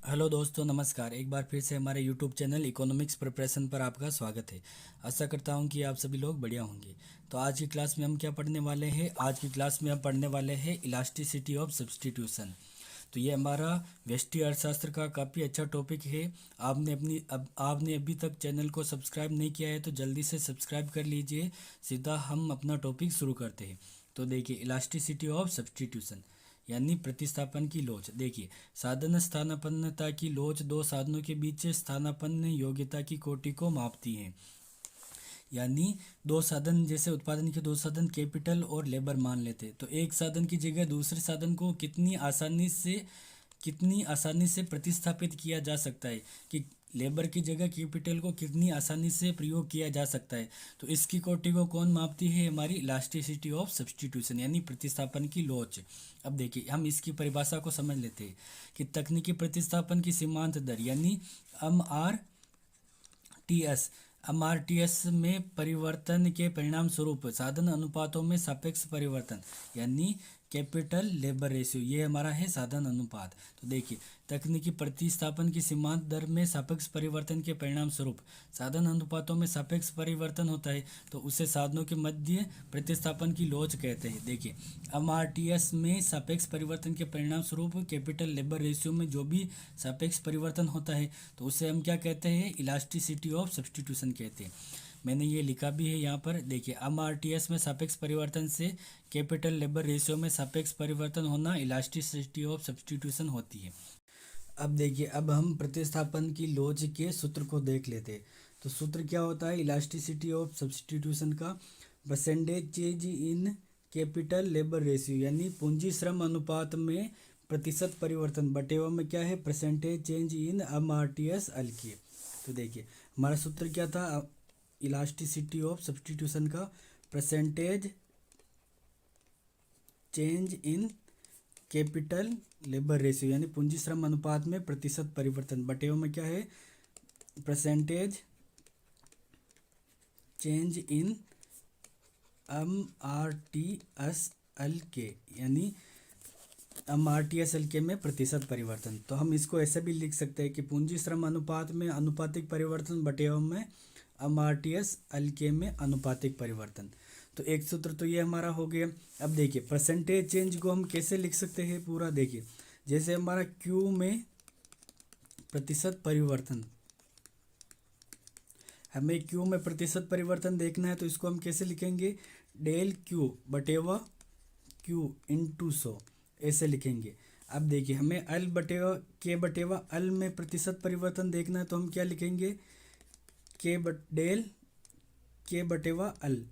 Hello दोस्तों, नमस्कार। एक बार फिर से हमारे यूट्यूब चैनल इकोनॉमिक्स प्रिपरेशन पर आपका स्वागत है। आशा करता हूं कि आप सभी लोग बढ़िया होंगे। तो आज की क्लास में हम क्या पढ़ने वाले हैं? आज की क्लास में हम पढ़ने वाले हैं इलास्टिसिटी ऑफ सब्स्टिट्यूशन। तो ये हमारा व्यष्टि अर्थशास्त्र का काफ़ी अच्छा टॉपिक है। आपने अभी तक चैनल को सब्सक्राइब नहीं किया है तो जल्दी से सब्सक्राइब कर लीजिए। सीधा हम अपना टॉपिक शुरू करते हैं। तो देखिए, इलास्टिसिटी ऑफ सब्स्टिट्यूशन यानी प्रतिस्थापन की लोच। देखिए, साधन स्थानापन्नता की लोच दो साधनों के बीच स्थानापन्न योग्यता की कोटि को मापती है। यानी दो साधन, जैसे उत्पादन के दो साधन कैपिटल और लेबर मान लेते, तो एक साधन की जगह दूसरे साधन को कितनी आसानी से प्रतिस्थापित किया जा सकता है, कि लेबर की जगह कैपिटल को कितनी आसानी से प्रयोग किया जा सकता है। तो इसकी कोटि को कौन मापती है? हमारी इलास्टिसिटी ऑफ सब्स्टिट्यूशन यानी प्रतिस्थापन की लोच। अब देखिए, हम इसकी परिभाषा को समझ लेते हैं कि तकनीकी प्रतिस्थापन की सीमांत दर यानी एम आर टी एस में परिवर्तन के परिणाम स्वरूप साधन अनुपातों में सापेक्ष परिवर्तन यानी कैपिटल लेबर रेशियो, ये हमारा है साधन अनुपात। तो देखिए, तकनीकी प्रतिस्थापन की सीमांत दर में सापेक्ष परिवर्तन के परिणाम स्वरूप साधन अनुपातों में सापेक्ष परिवर्तन होता है, तो उसे साधनों के मध्य प्रतिस्थापन की लोच कहते हैं। देखिए, एमआरटीएस में सापेक्ष परिवर्तन के परिणाम स्वरूप कैपिटल लेबर रेशियो में जो भी सापेक्ष परिवर्तन होता है, तो उसे हम क्या कहते हैं? इलास्टिसिटी ऑफ सब्स्टिट्यूशन कहते हैं। मैंने ये लिखा भी है यहाँ पर। देखिए, एमआरटीएस में सापेक्ष परिवर्तन से कैपिटल लेबर रेशियो में सापेक्ष परिवर्तन होना इलास्टिसिटी ऑफ सब्स्टिट्यूशन होती है। अब देखिए, अब हम प्रतिस्थापन की लोच के सूत्र को देख लेते हैं। तो सूत्र क्या होता है इलास्टिसिटी ऑफ सब्स्टिट्यूशन का? Percentage change in capital labour ratio यानी पूंजी श्रम अनुपात में प्रतिशत परिवर्तन बटे में क्या है? Percentage change in MRTS LK. तो देखिए, हमारा सूत्र क्या था इलास्टिसिटी ऑफ सब्स्टिट्यूशन का? Percentage change in capital labour ratio यानी पूंजी श्रम अनुपात में प्रतिशत परिवर्तन बटे में क्या है? Percentage change in M R T S L K यानी M R T S L K में प्रतिशत परिवर्तन। तो हम इसको ऐसे भी लिख सकते हैं कि पूंजी श्रम अनुपात में अनुपातिक परिवर्तन बटे में M R T S L K में अनुपातिक परिवर्तन। तो एक सूत्र तो ये हमारा हो गया। अब देखिए, परसेंटेज चेंज को हम कैसे लिख सकते हैं पूरा? देखिए, जैसे हमारा क्यू में प्रतिशत परिवर्तन, हमें क्यू में प्रतिशत परिवर्तन देखना है, तो इसको हम कैसे लिखेंगे? डेल क्यू बटेवा क्यू इंटू 100 ऐसे लिखेंगे। अब देखिए, हमें एल बटेवा के बटेवा एल में प्रतिशत परिवर्तन देखना है, तो हम क्या लिखेंगे? डेल के बटेवा एल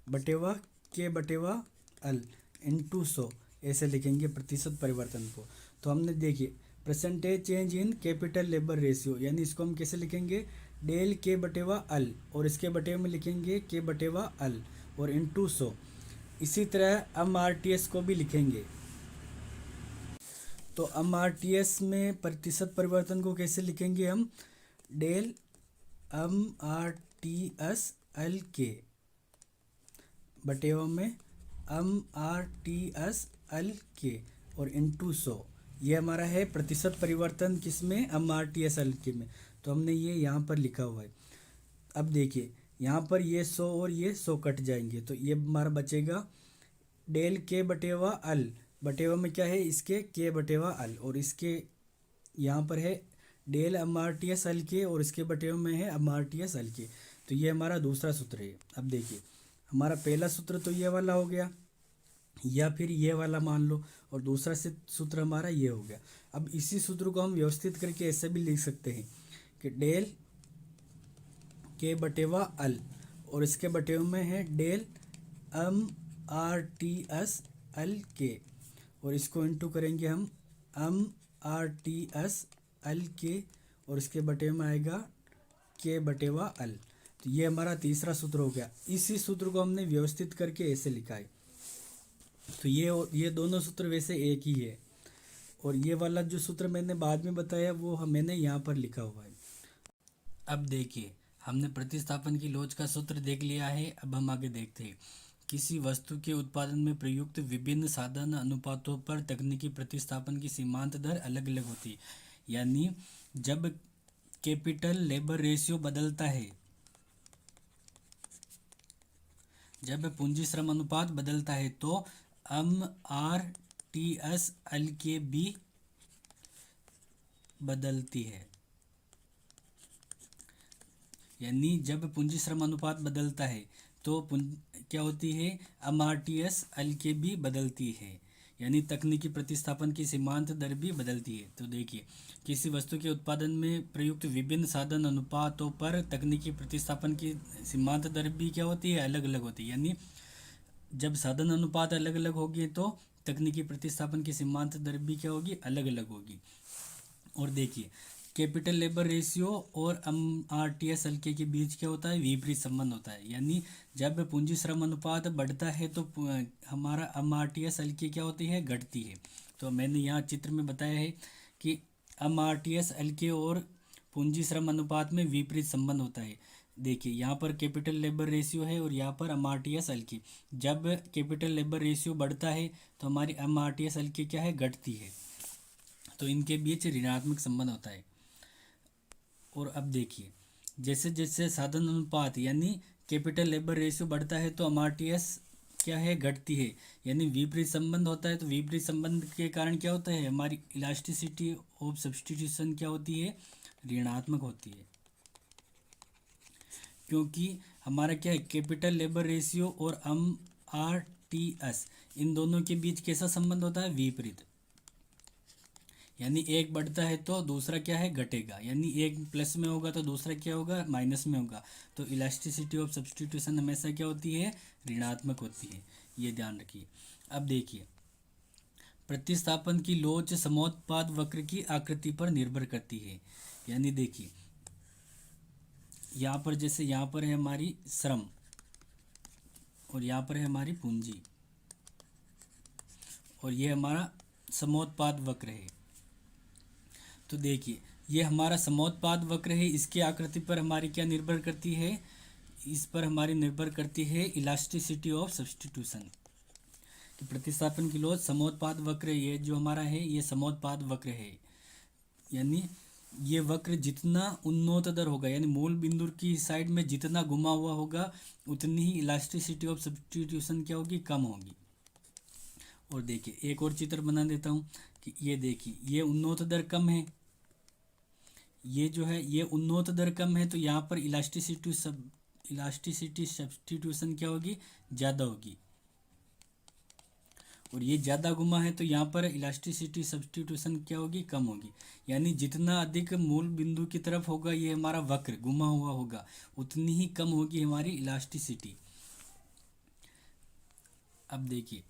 बटेवा के बटेवा एल इंटू 100 ऐसे लिखेंगे प्रतिशत परिवर्तन को। तो हमने देखिए, percentage change in capital labour ratio यानी इसको हम कैसे लिखेंगे? डेल के बटेवा एल और इसके बटे में लिखेंगे के बटेवा एल और इंटू 100। इसी तरह एम आर टी एस को भी लिखेंगे। तो एम आर टी एस में प्रतिशत परिवर्तन को कैसे लिखेंगे हम? Del M R T S L K बटेवा में M R T S L K और इंटू 100। ये हमारा है प्रतिशत परिवर्तन किसमें? M R T S L K में। तो हमने ये यहाँ पर लिखा हुआ है। अब देखिए, यहाँ पर ये 100 और ये 100 कट जाएंगे, तो ये हमारा बचेगा डेल के बटेवा एल बटेवा में क्या है? इसके के बटेवा एल और इसके यहाँ पर है del M R T S L K और इसके बटेवा में है M R T S L K. तो ये हमारा दूसरा सूत्र है। अब देखिए, हमारा पहला सूत्र तो ये वाला हो गया, या फिर ये वाला मान लो, और दूसरा से सूत्र हमारा ये हो गया। अब इसी सूत्र को हम व्यवस्थित करके ऐसे भी लिख सकते हैं कि डेल के बटेवा एल और इसके बटेवा में है del M R T S L K और इसको इंटू करेंगे हम M R T S L K और इसके बटेवा में आएगा के बटेवा एल। तो ये हमारा तीसरा सूत्र हो गया। इसी सूत्र को हमने व्यवस्थित करके ऐसे लिखा है। तो ये दोनों सूत्र वैसे एक ही है, और ये वाला जो सूत्र मैंने बाद में बताया वो मैंने यहाँ पर लिखा हुआ है। अब देखिए, हमने प्रतिस्थापन की लोच का सूत्र देख लिया है। अब हम आगे देखते हैं। किसी वस्तु के उत्पादन में प्रयुक्त विभिन्न साधन अनुपातों पर तकनीकी प्रतिस्थापन की सीमांत दर अलग अलग होती है। यानी जब कैपिटल लेबर रेशियो बदलता है, जब पूंजी श्रम अनुपात बदलता है तो MRTSL भी बदलती है। यानी जब पूंजी श्रम अनुपात बदलता है तो क्या होती है, MRTSL भी बदलती है। यानी तकनीकी प्रतिस्थापन की सीमांत दर भी बदलती है। तो देखिए, किसी वस्तु के उत्पादन में प्रयुक्त विभिन्न साधन अनुपातों पर तकनीकी प्रतिस्थापन की सीमांत दर भी क्या होती है, अलग अलग होती है। यानी जब साधन अनुपात अलग अलग होगी तो तकनीकी प्रतिस्थापन की सीमांत दर भी क्या होगी, अलग अलग होगी। और देखिए, कैपिटल लेबर रेशियो और MRTSL के बीच क्या होता है, विपरीत संबंध होता है। यानी जब पूंजी श्रम अनुपात बढ़ता है तो हमारा MRTSL क्या होती है, घटती है। तो मैंने यहाँ चित्र में बताया है कि MRTSL और पूंजी श्रम अनुपात में विपरीत संबंध होता है। देखिए, यहाँ पर कैपिटल लेबर रेशियो है और यहाँ पर MRTSL जब कैपिटल लेबर रेशियो बढ़ता है तो हमारी MRTSL क्या है, घटती है। तो इनके बीच ऋणात्मक संबंध होता है। और अब देखिए, जैसे जैसे साधन अनुपात यानी कैपिटल लेबर रेशियो बढ़ता है तो MRTS क्या है, घटती है। यानी विपरीत संबंध होता है। तो विपरीत संबंध के कारण क्या होता है, हमारी इलास्टिसिटी ऑफ सब्स्टिट्यूशन क्या होती है, ऋणात्मक होती है। क्योंकि हमारा क्या है, कैपिटल लेबर रेशियो और MRTS इन दोनों के बीच कैसा संबंध होता है, विपरीत। यानी एक बढ़ता है तो दूसरा क्या है, घटेगा। यानी एक प्लस में होगा तो दूसरा क्या होगा, माइनस में होगा। तो इलास्टिसिटी ऑफ सब्स्टिट्यूशन हमेशा क्या होती है, ऋणात्मक होती है। ये ध्यान रखिए। अब देखिए, प्रतिस्थापन की लोच समोत्पाद वक्र की आकृति पर निर्भर करती है। यानी देखिए, यहाँ पर जैसे यहाँ पर है हमारी श्रम और यहाँ पर है हमारी पूंजी और ये हमारा समोत्पाद वक्र है। तो देखिए, ये हमारा समोत्पाद वक्र है। इसकी आकृति पर हमारी क्या निर्भर करती है, इस पर हमारी निर्भर करती है इलास्टिसिटी ऑफ सब्स्टिट्यूशन। कि प्रतिस्थापन की लोच समोत्पाद वक्र, ये जो हमारा है ये समोत्पाद वक्र है। यानी ये वक्र जितना उन्नततर होगा, यानी मूल बिंदु की साइड में जितना घुमा हुआ होगा उतनी ही इलास्टिसिटी ऑफ सब्स्टिट्यूशन क्या होगी, कम होगी। और देखिए, एक और चित्र बना देता हूँ कि ये देखिए, ये उन्नत दर कम है, ये जो है ये उन्नत दर कम है। तो यहाँ पर इलास्टिसिटी सब्स्टिट्यूशन क्या होगी, ज़्यादा होगी। और ये ज़्यादा घुमा है तो यहाँ पर इलास्टिसिटी सब्स्टिट्यूशन क्या होगी, कम होगी। यानी जितना अधिक मूल बिंदु की तरफ होगा ये हमारा वक्र घुमा हुआ होगा, उतनी ही कम होगी हमारी इलास्टिसिटी। अब देखिए,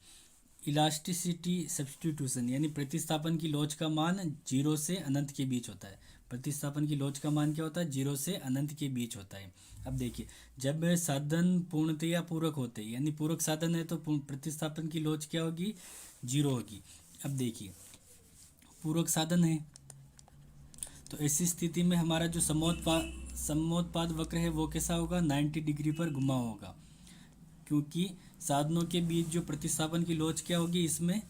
इलास्टिसिटी सब्स्टिट्यूशन यानी प्रतिस्थापन की लोच का मान 0 से अनंत के बीच होता है। प्रतिस्थापन की लोच का मान क्या होता है, 0 से अनंत के बीच होता है। अब देखिए, जब साधन पूर्णतया पूरक होते हैं, यानी पूरक साधन है तो प्रतिस्थापन की लोच क्या होगी, 0 होगी। अब देखिए, पूरक साधन है तो ऐसी स्थिति में हमारा जो समोत्पाद वक्र है वो कैसा होगा, 90 डिग्री पर घुमा होगा। क्योंकि साधनों के बीच जो प्रतिस्थापन की लोच क्या होगी, इसमें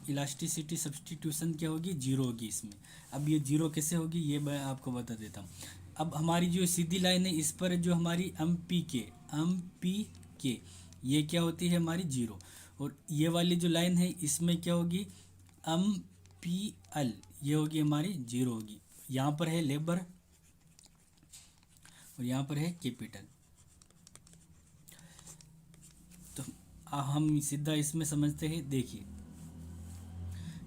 इलास्टिसिटी सब्स्टिट्यूशन क्या होगी, 0 होगी इसमें। अब ये 0 कैसे होगी ये मैं आपको बता देता हूँ। अब हमारी जो सीधी लाइन है इस पर जो हमारी MPK ये क्या होती है, हमारी 0। और ये वाली जो लाइन है इसमें क्या होगी, MPL ये होगी हमारी 0 होगी। यहाँ पर है लेबर और यहाँ पर है कैपिटल। तो हम सीधा इसमें समझते हैं। देखिए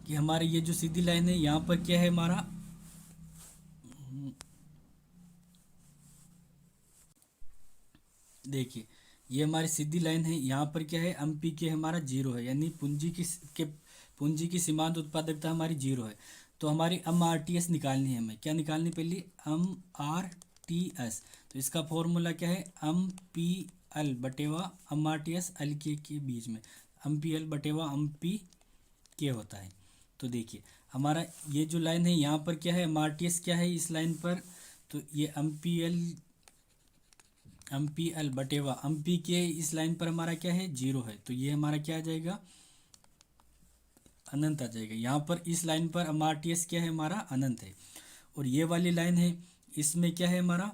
कि हमारे ये जो सीधी लाइन है यहाँ पर क्या है हमारा, देखिए ये हमारी सीधी लाइन है, यहाँ पर क्या है, MPK हमारा 0 है। यानी पूंजी की सीमांत उत्पादकता हमारी 0 है। तो हमारी MRTS निकालनी है हमें। क्या निकालनी, पहली MRTS। तो इसका फॉर्मूला क्या है, MPL बटेवा MRTS LK के बीच में MPL बटेवा MPK होता है। तो देखिए, हमारा ये जो लाइन है यहाँ पर क्या है, MRTS क्या है इस लाइन पर, तो ये MPL बटेवा MPK इस लाइन पर हमारा क्या है, 0 है। तो ये हमारा क्या आ जाएगा, अनंत आ जाएगा। यहाँ पर इस लाइन पर MRTS क्या है, हमारा अनंत है। और ये वाली लाइन है, इसमें क्या है हमारा,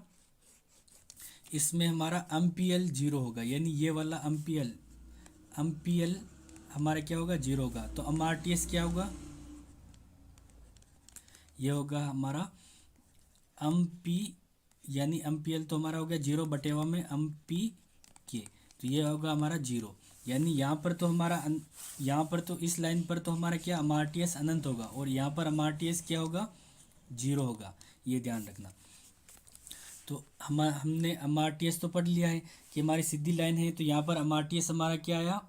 इसमें हमारा एमपीएल जीरो होगा, यानी ये वाला एमपीएल हमारा क्या होगा, जीरो होगा। तो एमआरटीएस क्या होगा, ये होगा हमारा एमपी, यानी एमपीएल तो हमारा हो गया जीरो बटेवा में एमपी के, तो ये होगा हमारा जीरो। यानी यहाँ पर तो हमारा यहाँ पर तो इस लाइन पर तो हमारा क्या एमआरटीएस अनंत होगा, और यहाँ पर एमआरटीएस क्या होगा, जीरो होगा, ये ध्यान रखना। तो हमने एमआरटीएस तो पढ़ लिया है कि हमारी सीधी लाइन है, तो यहाँ पर एमआरटीएस हमारा क्या आया,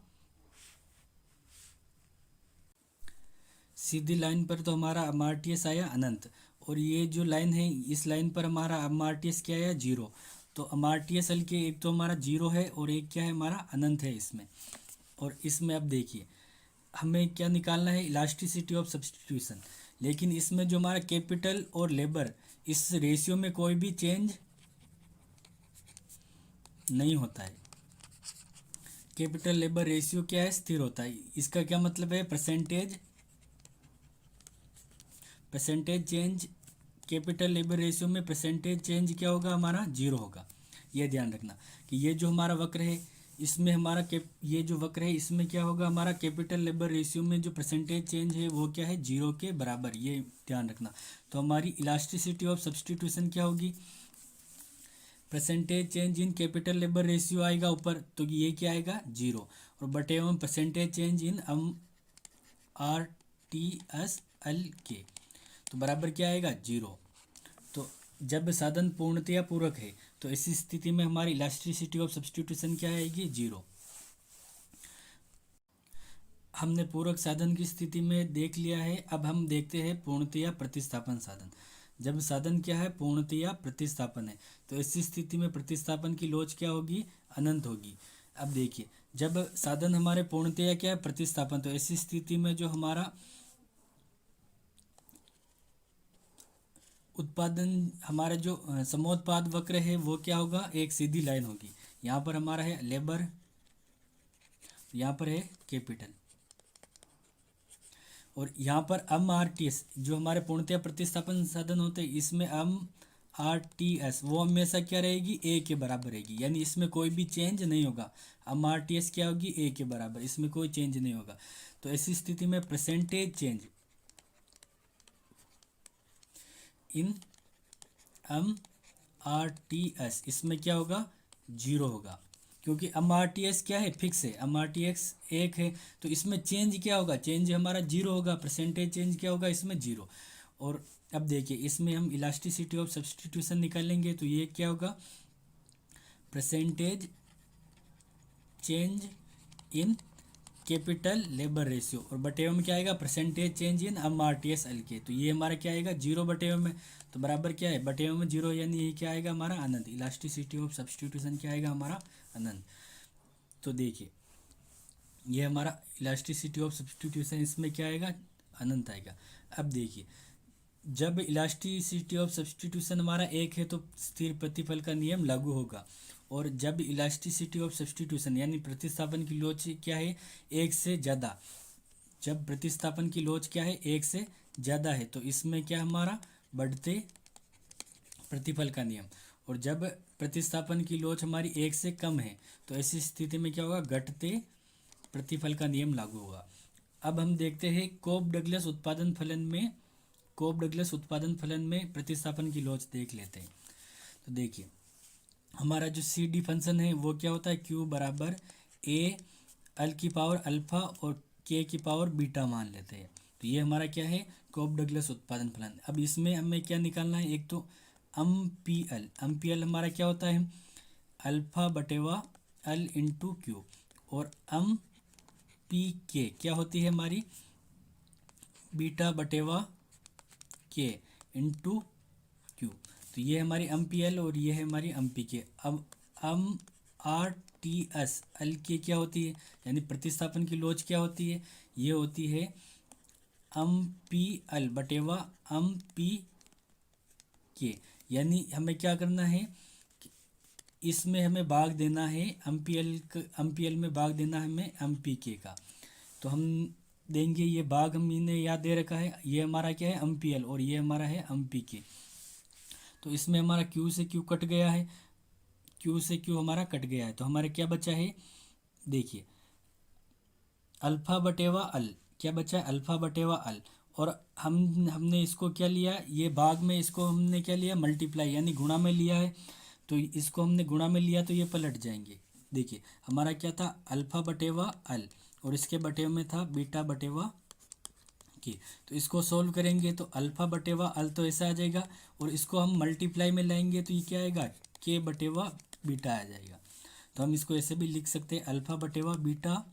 सीधी लाइन पर तो हमारा एमआरटीएस आया अनंत, और ये जो लाइन है इस लाइन पर हमारा एमआरटीएस क्या आया, जीरो। तो एमआरटीएस एल के एक तो हमारा जीरो है और एक क्या है हमारा अनंत है इसमें। और इसमें अब देखिए हमें क्या निकालना है, इलास्टिसिटी ऑफ सब्सटीट्यूशन, लेकिन इसमें जो हमारा कैपिटल और लेबर इस रेशियो में कोई भी चेंज नहीं होता है। कैपिटल लेबर रेशियो क्या है, स्थिर होता है। इसका क्या मतलब है, percentage change capital labour ratio में परसेंटेज चेंज क्या होगा हमारा, जीरो होगा। ये ध्यान रखना कि ये जो हमारा वक्र है इसमें हमारा ये जो वक्र है इसमें क्या होगा, हमारा कैपिटल लेबर रेशियो में जो परसेंटेज चेंज है वो क्या है, जीरो के बराबर, ये ध्यान रखना। तो हमारी इलास्टिसिटी ऑफ सब्सटीट्यूशन क्या होगी, percentage change in capital labour ratio आएगा ऊपर, तो ये क्या आएगा, जीरो, और बटे में परसेंटेज चेंज इन एमआरटीएसएल के, तो बराबर क्या आएगा, जीरो। तो जब साधन पूर्णतया पूरक है तो ऐसी स्थिति में हमारी इलास्टिसिटी ऑफ सब्सटीट्यूशन क्या आएगी, जीरो। हमने पूरक साधन की स्थिति में देख लिया है, अब हम देखते हैं पूर्णतया प्रतिस्थापन साधन। जब साधन क्या है, पूर्णतया प्रतिस्थापन है, तो ऐसी स्थिति में प्रतिस्थापन की लोच क्या होगी, अनंत होगी। अब देखिए जब साधन हमारे पूर्णतया क्या है, प्रतिस्थापन, तो ऐसी स्थिति में जो हमारा उत्पादन, हमारा जो समोत्पाद वक्र है वो क्या होगा, एक सीधी लाइन होगी। यहाँ पर हमारा है लेबर, यहाँ पर है कैपिटल, और यहाँ पर एमआरटीएस जो हमारे पूर्णतया प्रतिस्थापन साधन होते हैं इसमें एमआरटीएस वो हमेशा क्या रहेगी, ए के बराबर रहेगी, यानी इसमें कोई भी चेंज नहीं होगा। एमआरटीएस क्या होगी, ए के बराबर, इसमें कोई चेंज नहीं होगा। तो ऐसी स्थिति में परसेंटेज चेंज इन एमआरटीएस इसमें क्या होगा, जीरो होगा, क्योंकि एमआरटीएस क्या है, फिक्स है, एमआरटीएस एक है, तो इसमें चेंज क्या होगा, चेंज हमारा जीरो होगा, परसेंटेज चेंज क्या होगा इसमें, जीरो। और अब देखिए इसमें हम इलास्टिसिटी ऑफ सब्सटीट्यूशन निकालेंगे, तो ये क्या होगा, percentage change in capital labour ratio, और बटे में क्या आएगा, percentage change in MRTS L K, तो ये हमारा क्या आएगा, जीरो बटे में, तो बराबर क्या है, बटे में जीरो, यानी ये क्या आएगा हमारा अनंत। इलास्टिसिटी ऑफ सब्सटीट्यूशन क्या आएगा हमारा, अनंत। तो देखिए ये हमारा इलास्टिसिटी ऑफ सब्सटीट्यूशन इसमें क्या आएगा, अनंत आएगा। अब देखिए जब इलास्टिसिटी ऑफ सब्सटीट्यूशन हमारा एक है तो स्थिर प्रतिफल का नियम लागू होगा, और जब इलास्टिसिटी ऑफ सब्सटीट्यूशन यानी प्रतिस्थापन की लोच क्या है, एक से ज़्यादा, जब प्रतिस्थापन की लोच क्या है, एक से ज़्यादा है, तो इसमें क्या हमारा बढ़ते प्रतिफल का नियम, और जब प्रतिस्थापन की लोच हमारी एक से कम है तो ऐसी स्थिति में क्या होगा, घटते प्रतिफल का नियम लागू होगा। अब हम देखते हैं कोप डगलस उत्पादन फलन में प्रतिस्थापन की लोच देख लेते हैं। तो देखिए हमारा जो सी डी फंक्शन है वो क्या होता है, क्यू बराबर ए एल की पावर अल्फा और के की पावर बीटा मान लेते हैं। तो ये हमारा क्या है, कोप डगलस उत्पादन फलन। अब इसमें हमें क्या निकालना है, एक तो एम पी एल हमारा क्या होता है, अल्फा बटेवा एल इंटू क्यू, और एम पी के क्या होती है हमारी, बीटा बटेवा के इंटू क्यू। तो ये हमारी एम पी एल और ये है हमारी एम पी के। अब M R T S L K क्या होती है, यानी प्रतिस्थापन की लोच क्या होती है, ये होती है एम पी एल बटेवा एम पी के, यानी हमें क्या करना है, इसमें हमें भाग देना है एम पी एल में भाग देना है हमें एम पी के का। तो हम देंगे। ये भाग हमने याद दे रखा है, ये हमारा क्या है MPL और ये हमारा है MPK। तो इसमें हमारा Q से Q कट गया है, Q से Q हमारा कट गया है, तो हमारे क्या बचा है, देखिए अल्फ़ा बटेवा अल, क्या बचा है अल्फ़ा बटेवा अल। और हमने इसको क्या लिया, ये भाग में इसको हमने क्या लिया मल्टीप्लाई यानी गुणा में लिया है, तो इसको हमने गुणा में लिया तो ये पलट जाएंगे। देखिए हमारा क्या था अल्फ़ा बटेवा अल और इसके बटे में था बीटा बटेवा के। तो इसको सोल्व करेंगे तो अल्फ़ा बटेवा अल तो ऐसा आ जाएगा, और इसको हम मल्टीप्लाई में लाएंगे तो ये क्या आएगा के बटेवा बीटा आ जाएगा। तो हम इसको ऐसे भी लिख सकते हैं अल्फ़ा बटेवा बीटा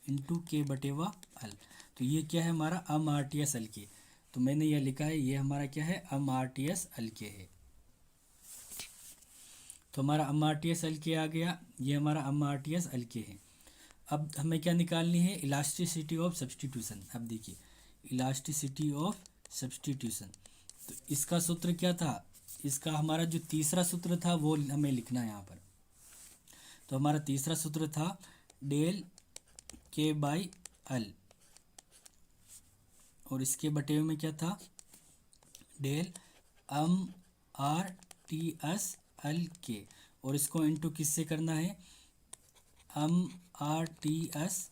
इंटू के बटेवा अल। तो ये क्या है हमारा MRTS अल के। तो मैंने यह लिखा है ये हमारा क्या है MRTS अल के है। तो हमारा MRTS अल के आ गया, ये हमारा MRTS अल के है। अब हमें क्या निकालनी है इलास्टिसिटी ऑफ सब्सटीट्यूशन। अब देखिए इलास्टिसिटी ऑफ सब्सटीट्यूशन, तो इसका सूत्र क्या था, इसका हमारा जो तीसरा सूत्र था वो हमें लिखना है यहाँ पर। तो हमारा तीसरा सूत्र था डेल के बाई अल, और इसके बटे में क्या था डेल MRTS अल के, और इसको इंटू किससे करना है MRTS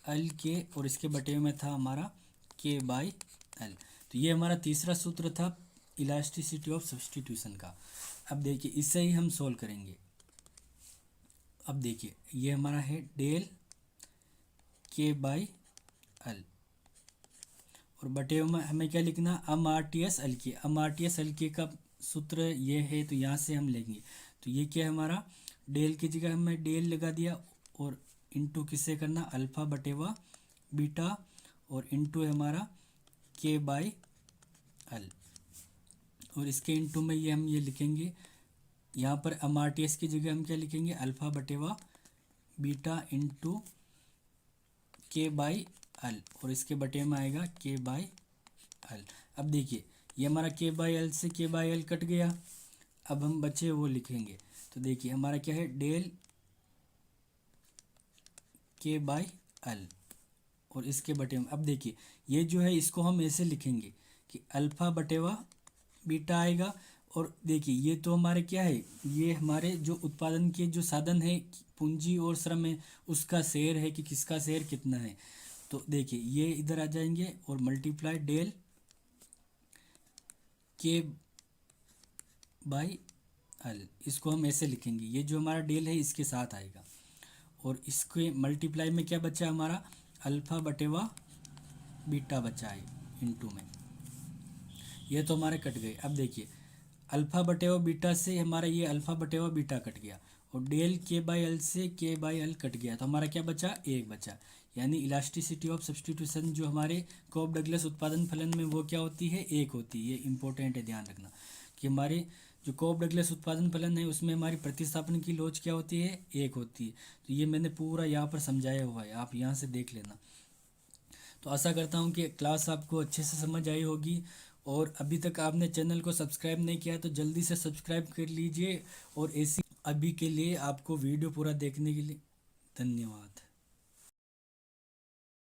अल के, और इसके बटे में था हमारा के बाई अल। तो ये हमारा तीसरा सूत्र था इलास्टिसिटी ऑफ सब्सटीट्यूशन का। अब देखिए इससे ही हम सोल्व करेंगे। अब देखिए ये हमारा है डेल के बाई अल, और बटे में हमें क्या लिखना MRTS अल के। MRTS अल के का सूत्र ये है, तो यहाँ से हम लेंगे। तो ये क्या है हमारा डेल की जगह हमें डेल लगा दिया, और इंटू किससे करना अल्फ़ा बटेवा बीटा, और इंटू है हमारा के बाई अल, और इसके इंटू में ये हम ये लिखेंगे यहाँ पर MRTS की जगह हम क्या लिखेंगे अल्फ़ा बटेवा बीटा इंटू के बाई अल, और इसके बटे में आएगा के बाई अल। अब देखिए ये हमारा के बाई अल से के बाई अल कट गया, अब हम बचे वो लिखेंगे। तो देखिए हमारा क्या है डेल के बाई अल, और इसके बटे में अब देखिए ये जो है इसको हम ऐसे लिखेंगे कि अल्फ़ा बटेवा बीटा आएगा। और देखिए ये तो हमारे क्या है, ये हमारे जो उत्पादन के जो साधन है पूंजी और श्रम है उसका शेयर है कि किसका शेयर कितना है। तो देखिए ये इधर आ जाएंगे और मल्टीप्लाई डेल के बाई अल, इसको हम ऐसे लिखेंगे, ये जो हमारा डेल है इसके साथ आएगा, और इसके मल्टीप्लाई में क्या बचा हमारा अल्फ़ा बटेवा बीटा बचा है इंटू में, ये तो हमारे कट गए। अब देखिए अल्फ़ा बटेवा बीटा से हमारा ये अल्फ़ा बटेवा बीटा कट गया, और डेल के बाई अल से के बाई अल कट गया, तो हमारा क्या बचा एक बचा। यानी इलास्टिसिटी ऑफ सब्सटीट्यूशन जो हमारे कॉप डगलस उत्पादन फलन में वो क्या होती है एक होती है। ये इंपॉर्टेंट है ध्यान रखना कि हमारे जो कॉप डगलस उत्पादन फलन है उसमें हमारी प्रतिस्थापन की लोच क्या होती है एक होती है। तो ये मैंने पूरा यहाँ पर समझाया हुआ है, आप यहाँ से देख लेना। तो आशा करता हूँ कि क्लास आपको अच्छे से समझ आई होगी, और अभी तक आपने चैनल को सब्सक्राइब नहीं किया तो जल्दी से सब्सक्राइब कर लीजिए, और ऐसी अभी के लिए आपको वीडियो पूरा देखने के लिए धन्यवाद।